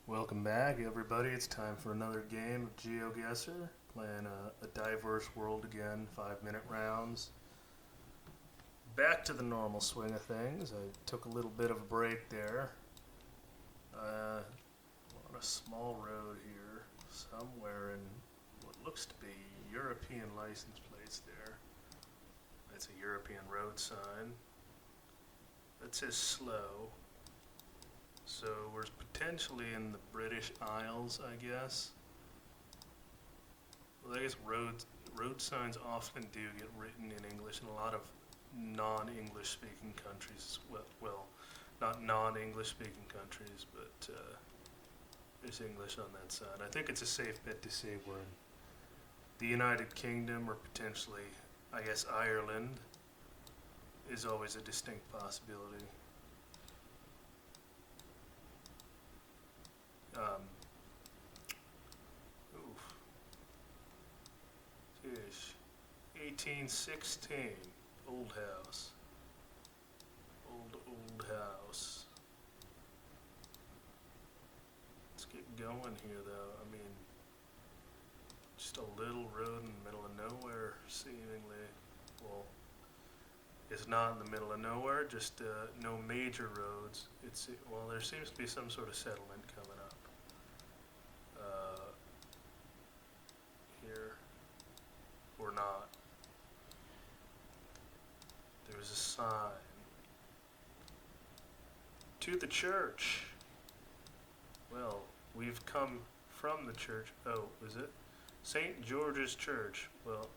Welcome back, everybody. It's time for another game of GeoGuessr. Playing a diverse world again, 5-minute rounds. Back to the normal swing of things. I took a little bit of a break there. On a small road here, somewhere in what looks to be European license plates there. That's a European road sign. That says slow. So we're potentially in the British Isles, I guess. Well, I guess road signs often do get written in English in a lot of non-English speaking countries. Well, not non-English speaking countries, but there's English on that side. I think it's a safe bet to say we're in the United Kingdom or potentially, I guess, Ireland is always a distinct possibility. Geez. 1816. Old house. Old house. Let's get going here, though. I mean, just a little road in the middle of nowhere, seemingly. Well, it's not in the middle of nowhere, just no major roads. Well, there seems to be some sort of settlement coming up. Here. Or not. There's a sign. To the church. Well, we've come from the church. Oh, is it? St. George's Church. Well,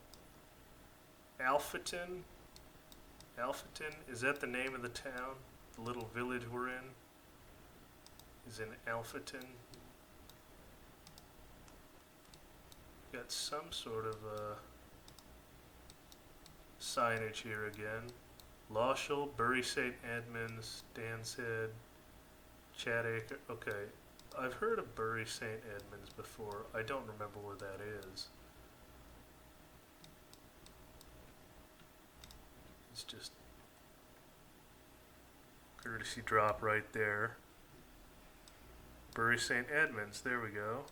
Alphaton? Alphaton? Is that the name of the town? The little village we're in? Is in Alphaton? Got some sort of signage here again. Lawshall, Bury St. Edmunds, Stanshead, Chadacre. Okay, I've heard of Bury St. Edmunds before. I don't remember where that is. It's just courtesy drop right there. Bury St. Edmunds, there we go.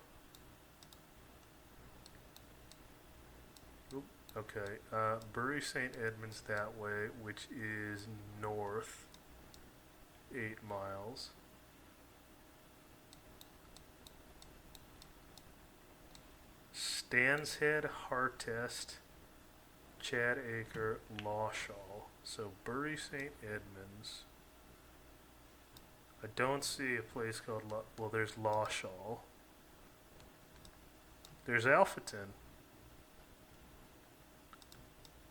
Okay, Bury St. Edmunds that way, which is north 8 miles. Stanshead, Hartest, Chadacre, Lawshall. So Bury St. Edmunds. I don't see a place called well, there's Lawshall. There's Alphaton.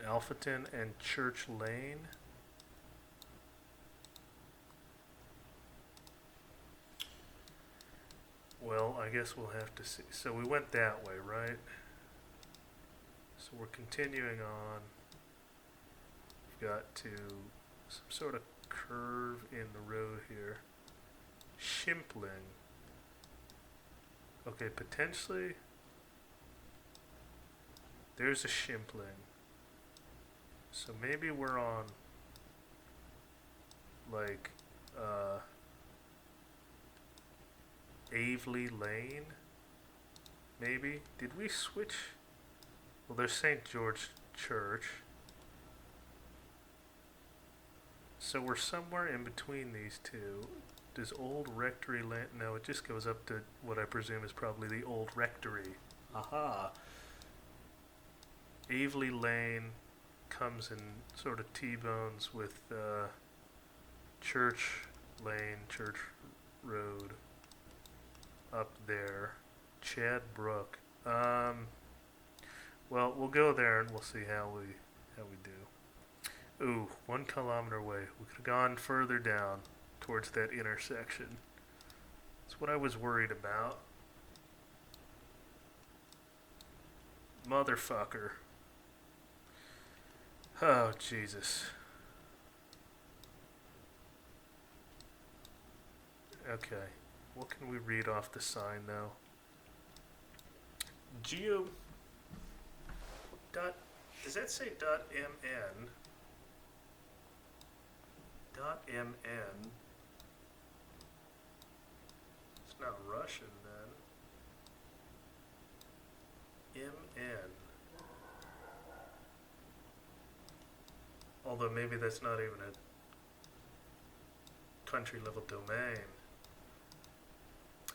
Alphaton and Church Lane. Well, I guess we'll have to see. So we went that way, right? So we're continuing on. We've got to some sort of curve in the road here. Shimpling. Okay, potentially there's a Shimpling. So maybe we're on like Aveley Lane. Maybe. Did we switch? Well, there's St. George Church. So we're somewhere in between these two. Does Old Rectory Lane? No, it just goes up to what I presume is probably the Old Rectory. Aha. Aveley Lane comes in sort of T-bones with Church Lane, Church Road up there. Chad Brook. Well, we'll go there and we'll see how we do. Ooh, 1 kilometer away. We could have gone further down towards that intersection. That's what I was worried about. Motherfucker. Oh, Jesus. Okay. What can we read off the sign, though? Does that say .mn? .mn. It's not Russian then. MN. Although maybe that's not even a country level domain.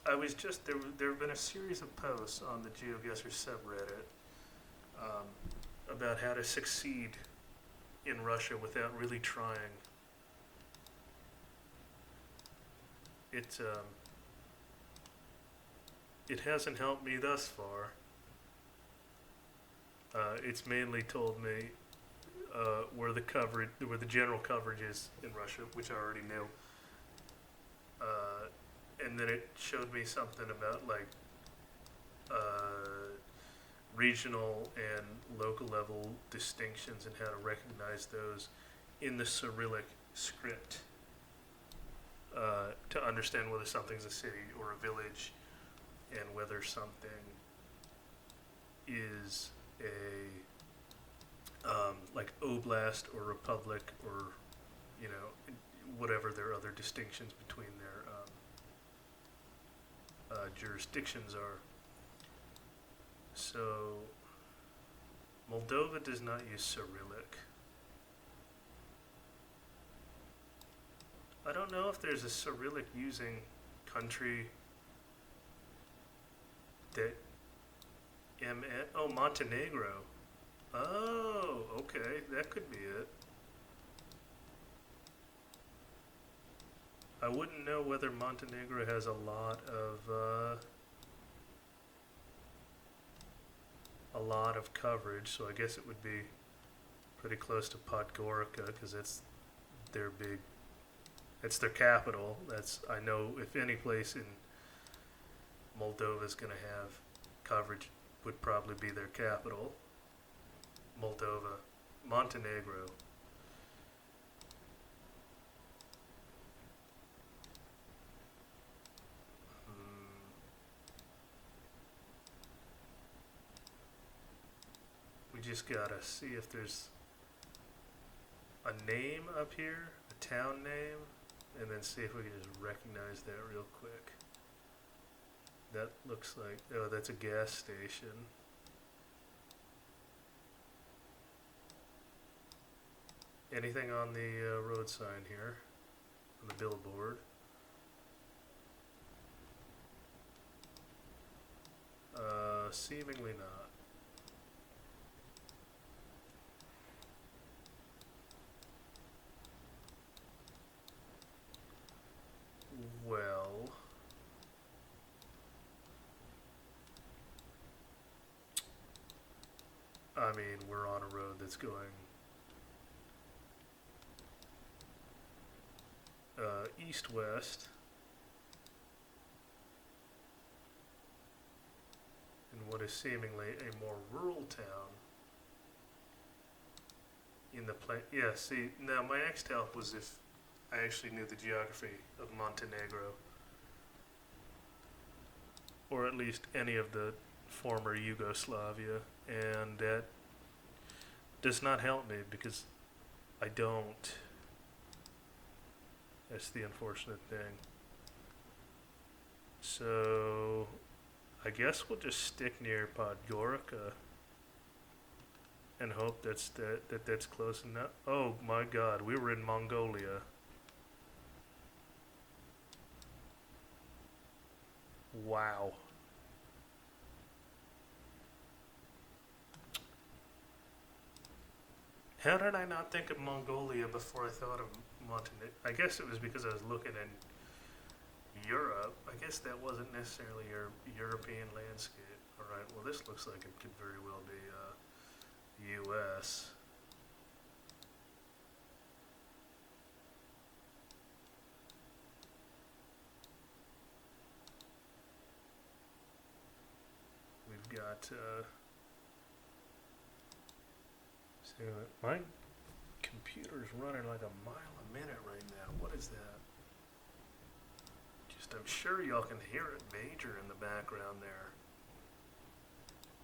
I was just, there have been a series of posts on the GeoGuessr subreddit about how to succeed in Russia without really trying. It hasn't helped me thus far. It's mainly told me where the general coverage is in Russia, which I already knew. And then it showed me something about like regional and local level distinctions and how to recognize those in the Cyrillic script to understand whether something's a city or a village and whether something is a like oblast or republic or whatever their other distinctions between their jurisdictions are. So Moldova does not use Cyrillic. I don't know if there's a Cyrillic using country that Montenegro. Oh, okay, that could be it. I wouldn't know whether Montenegro has a lot of coverage, so I guess it would be pretty close to Podgorica because it's their capital. I know if any place in Moldova is going to have coverage, would probably be their capital. Montenegro. We just gotta see if there's a name up here, a town name, and then see if we can just recognize that real quick. That looks like, oh, that's a gas station. Anything on the road sign here, on the billboard? Seemingly not. Well, I mean, we're on a road that's going east-west, in what is seemingly a more rural town. Yeah, see, now my next help was if I actually knew the geography of Montenegro, or at least any of the former Yugoslavia, and that does not help me because I don't. That's the unfortunate thing. So I guess we'll just stick near Podgorica and hope that's close enough. Oh my God, we were in Mongolia. Wow. How did I not think of Mongolia before I thought of Montenegro? I guess it was because I was looking in Europe. I guess that wasn't necessarily your European landscape. All right, well this looks like it could very well be U.S. We've got, see, my computer's running like a mile a minute right now. What is that? I'm sure y'all can hear it major in the background there.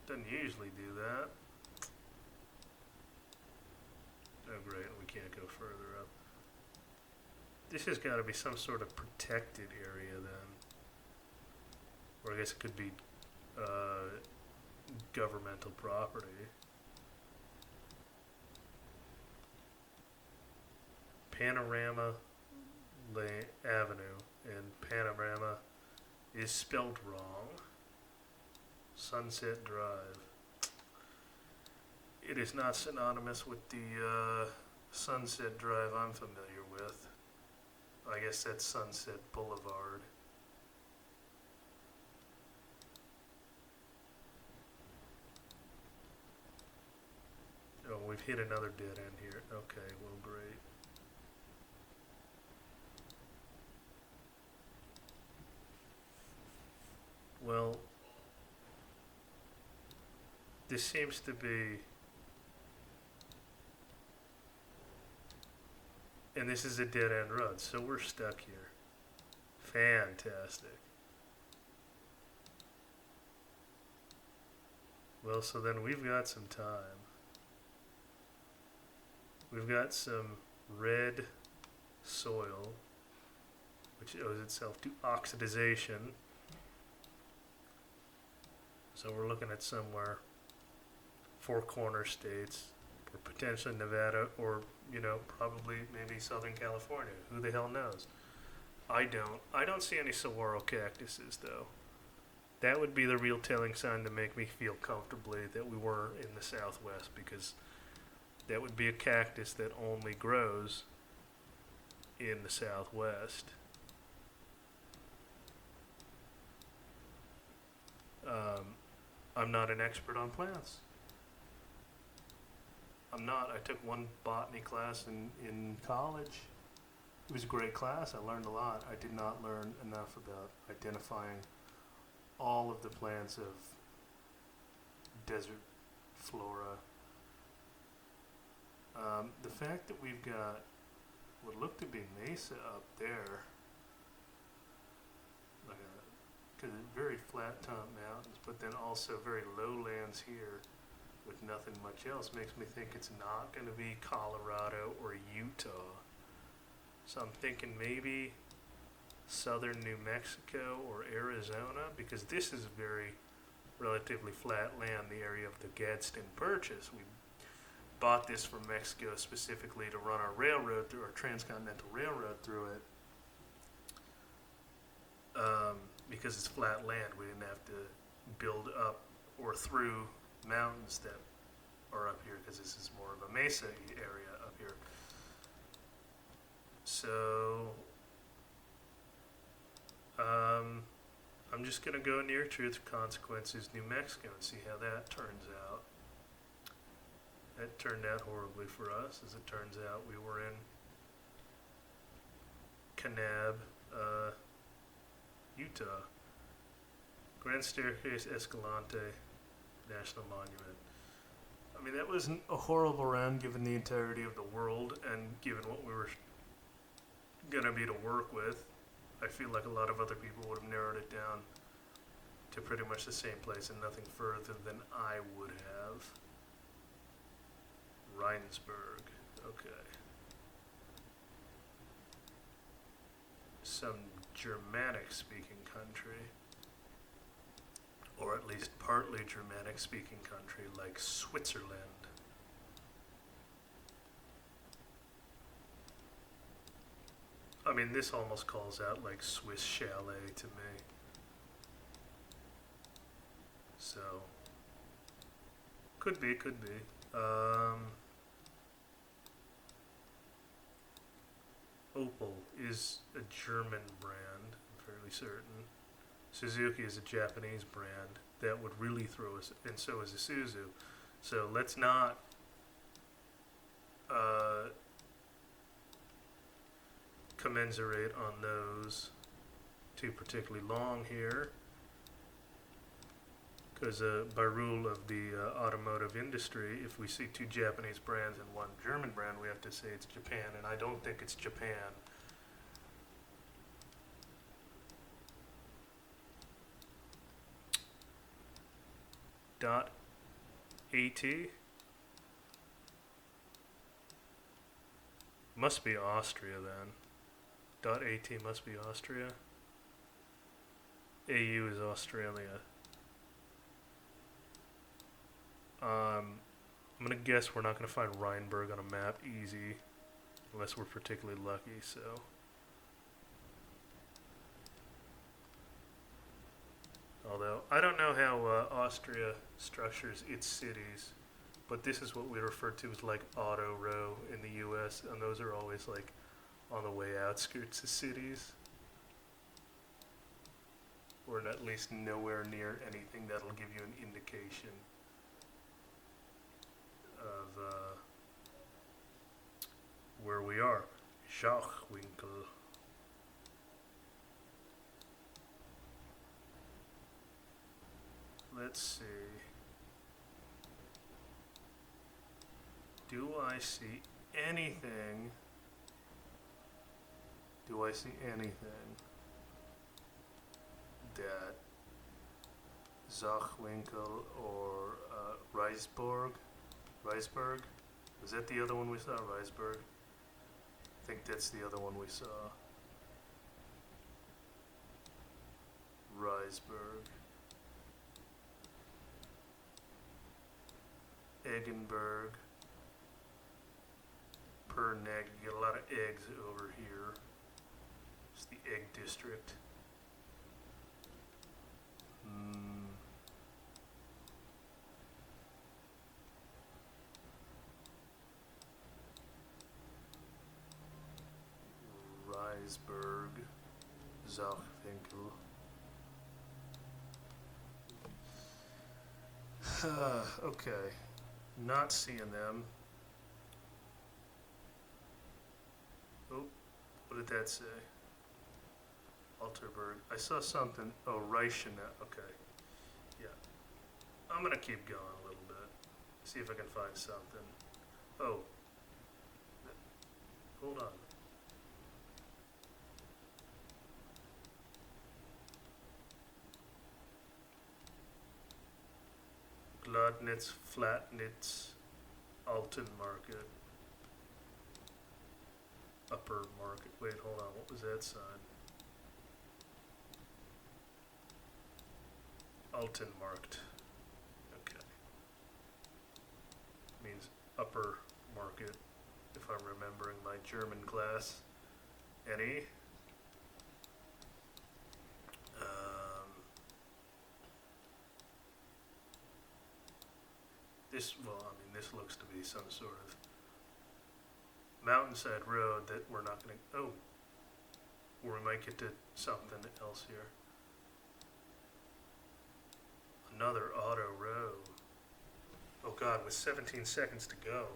Doesn't usually do that. Oh great, we can't go further up. This has got to be some sort of protected area then. or I guess it could be governmental property. Panorama Avenue, and Panorama is spelled wrong. Sunset Drive. It is not synonymous with the Sunset Drive I'm familiar with. I guess that's Sunset Boulevard. Oh, we've hit another dead end here. Okay, well, great. Well, this seems to be, and this is a dead end road, so we're stuck here. Fantastic. Well, so then we've got some time. We've got some red soil, which owes itself to oxidization. So we're looking at somewhere Four Corner states, or potentially Nevada, or, you know, probably maybe Southern California. Who the hell knows? I don't see any saguaro cactuses, though. That would be the real telling sign to make me feel comfortably that we were in the Southwest, because that would be a cactus that only grows in the Southwest. I'm not an expert on plants. I'm not. I took one botany class in college. It was a great class. I learned a lot. I did not learn enough about identifying all of the plants of desert flora. The fact that we've got what look to be mesa up there, like because very flat top mountains, but then also very lowlands here with nothing much else, makes me think it's not going to be Colorado or Utah. So I'm thinking maybe southern New Mexico or Arizona, because this is a very relatively flat land, the area of the Gadsden Purchase. We bought this from Mexico specifically to run our railroad through, our transcontinental railroad through it, because it's flat land. We didn't have to build up or through mountains that are up here, because this is more of a mesa area up here. So I'm just going to go near truth consequences New Mexico and see how that turns out. That turned out horribly for us. As it turns out, we were in Kanab, Utah. Grand Staircase Escalante National Monument. I mean, that wasn't a horrible round given the entirety of the world and given what we were going to be to work with. I feel like a lot of other people would have narrowed it down to pretty much the same place and nothing further than I would have. Rheinsberg, okay. Some Germanic-speaking country, or at least partly Germanic-speaking country, like Switzerland. I mean, this almost calls out like Swiss chalet to me. So, could be. Opel is a German brand, I'm fairly certain. Suzuki is a Japanese brand. That would really throw us, and so is Isuzu. So let's not commensurate on those too particularly long here, because by rule of the automotive industry, if we see two Japanese brands and one German brand, we have to say it's Japan, and I don't think it's Japan. .at must be Austria then. .at must be Austria. AU is Australia. I'm gonna guess we're not gonna find Rheinberg on a map easy, unless we're particularly lucky. So, although I don't know how Austria structures its cities, but this is what we refer to as like auto row in the U.S., and those are always like on the way outskirts of cities, or at least nowhere near anything that'll give you an indication of where we are. Schachwinkel. Let's see. Do I see anything? Do I see anything that Zachwinkel or Reisberg? Was that the other one we saw? Reisberg? I think that's the other one we saw. Reisberg. Eggenberg. Perneg. You get a lot of eggs over here. It's the egg district. Reisberg, Zachwinkel. Okay, not seeing them. Oh, what did that say? Alterberg. I saw something. Oh, Reichenau. Okay. Yeah. I'm going to keep going a little bit. See if I can find something. Oh. Hold on. Gladnitz, Flatnitz, Alten Market. Upper Market. Wait, hold on. What was that sign? Altenmarkt. Okay. Means upper market, if I'm remembering my German class. Any? This looks to be some sort of mountainside road that we're not going to, or we might get to something else here. Another auto row. Oh God, with 17 seconds to go.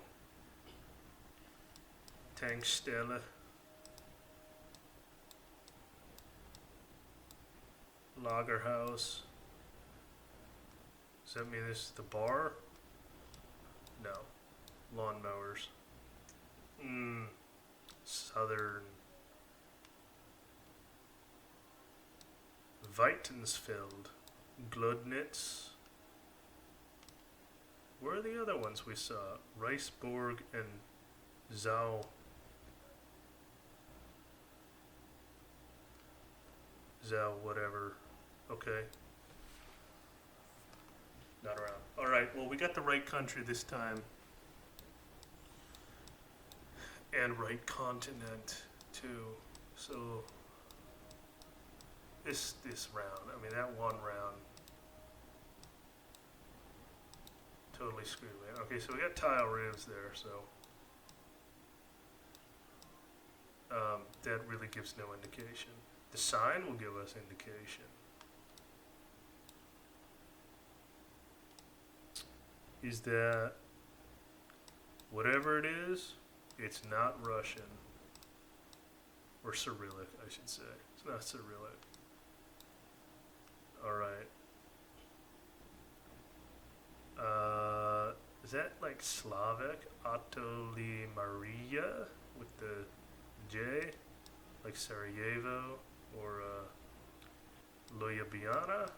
Tankstelle. Lagerhaus. Does that mean this is the bar? No. Lawnmowers. Southern. Weitensfeld. Gludnitz. Where are the other ones we saw? Reisburg and Zau. Whatever. Okay. Not around. Alright, well we got the right country this time. And right continent too. So this round, that one round totally screwed me. Okay, so we got tile roofs there, so that really gives no indication. The sign will give us indication. Is that whatever it is, it's not Russian. Or Cyrillic, I should say. It's not Cyrillic. Alright. Is that like Slavic? Atoli Maria with the J? Like Sarajevo or Ljubljana?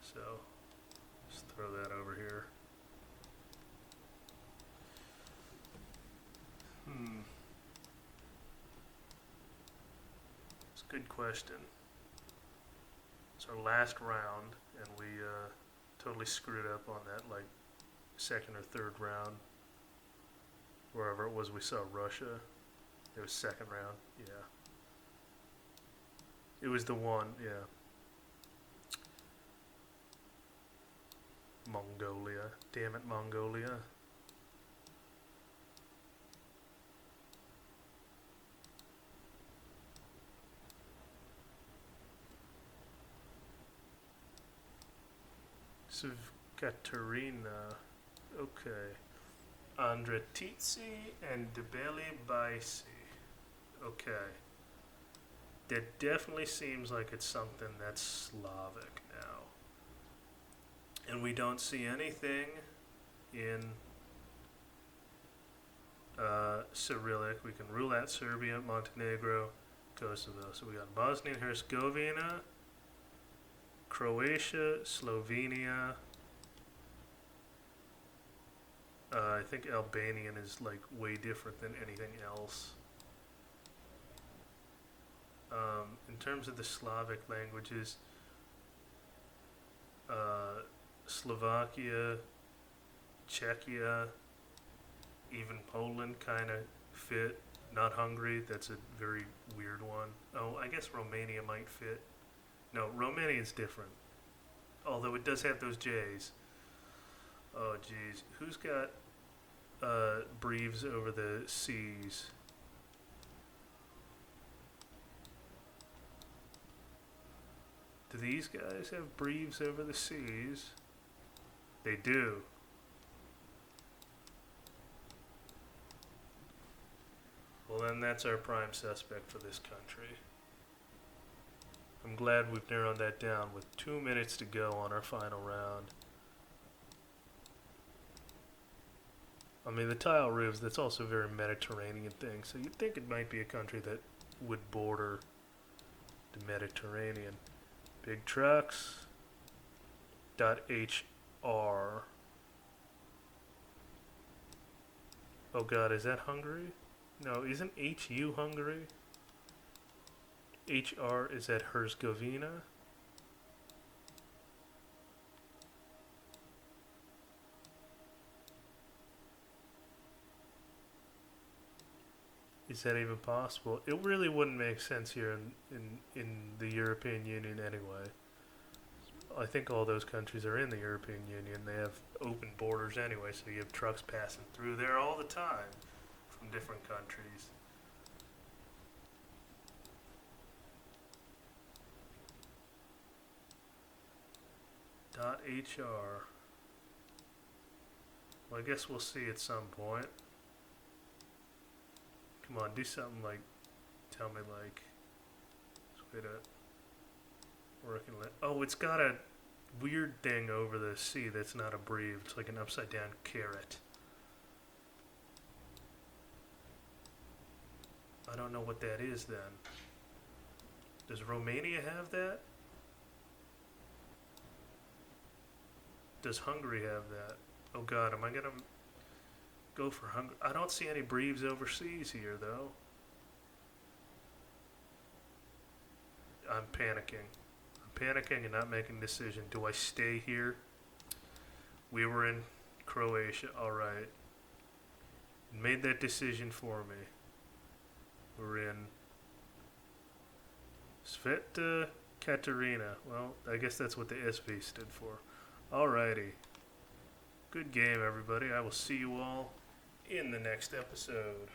So, just throw that over here. Good question. It's our last round, and we totally screwed up on that, like, second or third round. Wherever it was we saw Russia. It was second round, yeah. It was the one, yeah. Mongolia. Damn it, Mongolia. Katerina. Okay. Andretitsi and Debeli Baisi. Okay. That definitely seems like it's something that's Slavic now. And we don't see anything in Cyrillic. We can rule out Serbia, Montenegro, Kosovo. So we got Bosnia and Herzegovina, Croatia, Slovenia. I think Albanian is like way different than anything else. In terms of the Slavic languages, Slovakia, Czechia, even Poland kind of fit. Not Hungary, that's a very weird one. Oh, I guess Romania might fit. No, Romania's different. Although it does have those J's. Oh, geez. Who's got Breves over the seas? Do these guys have Breves over the seas? They do. Well, then that's our prime suspect for this country. I'm glad we've narrowed that down with 2 minutes to go on our final round. I mean, the tile roofs, that's also a very Mediterranean thing, so you'd think it might be a country that would border the Mediterranean. Big trucks. .hr. Oh god, is that Hungary? No, isn't HU Hungary? HR, is that Herzegovina? Is that even possible? It really wouldn't make sense here in the European Union anyway. I think all those countries are in the European Union. They have open borders anyway, so you have trucks passing through there all the time from different countries. .hr. Well, I guess we'll see at some point. Come on, do something like, tell me like, way to working. Oh, it's got a weird thing over the C that's not a breve. It's like an upside down carrot. I don't know what that is then. Does Romania have that? Does Hungary have that? Oh god, am I gonna go for Hungary? I don't see any breves overseas here though. I'm panicking. I'm panicking and not making a decision. Do I stay here? We were in Croatia, alright. Made that decision for me. We're in Sveta Katerina. Well, I guess that's what the SV stood for. Alrighty. Good game, everybody. I will see you all in the next episode.